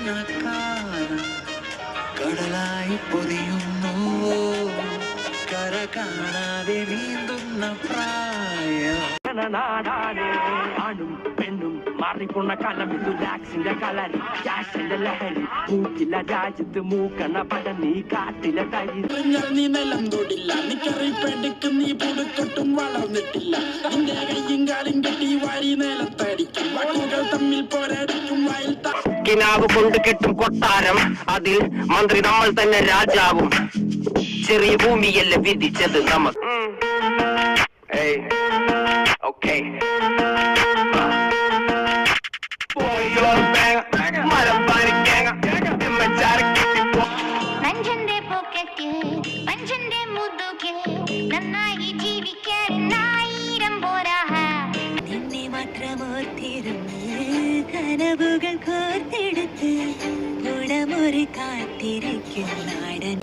കാലം കടലായി പൊതിയുന്നു കര കാണാതെ നീന്തുന്ന പ്രായം ആണും പെണ്ണും മാറിപ്പോണ കാലം ഇത് ലാക്സിന്റെ കളരി ക്യാഷിന്റെ ലഹരി മൂക്കില്ല രാജ്യത്ത് മൂക്കണ പട നീ കാട്ടിലെ തരി നീ നിലം തൊടില്ല നിക്കറിപ്പടിക്കും നീ പുടുക്കൊട്ടും വളർന്നിട്ടില്ല നിന്റെ കയ്യും കാലും കെട്ടി വാരി നിലത്തടിക്കും വാക്കുകൾ തമ്മിൽ പോരടിക്കും വായിൽ കിനാവ് കൊണ്ട് കെട്ടും കൊട്ടാരം അതിൽ മന്ത്രി നമ്മൾ തന്നെ രാജാവും ചെറിയ ഭൂമിയല്ല വിധിച്ചത് നമുക്ക് മനുഷ്യന്റെ പോക്കറ്റ് മനുഷ്യന്റെ മുതുകെ നന്നായി ജീവിക്കാൻ 1000 പോരാ നിന്നെ മാത്രം ഓർത്തിരുന്ന് കനവുകൾ കോർത്തെടുത്ത് കുടമുറി കാത്തിരിക്കും നാടൻ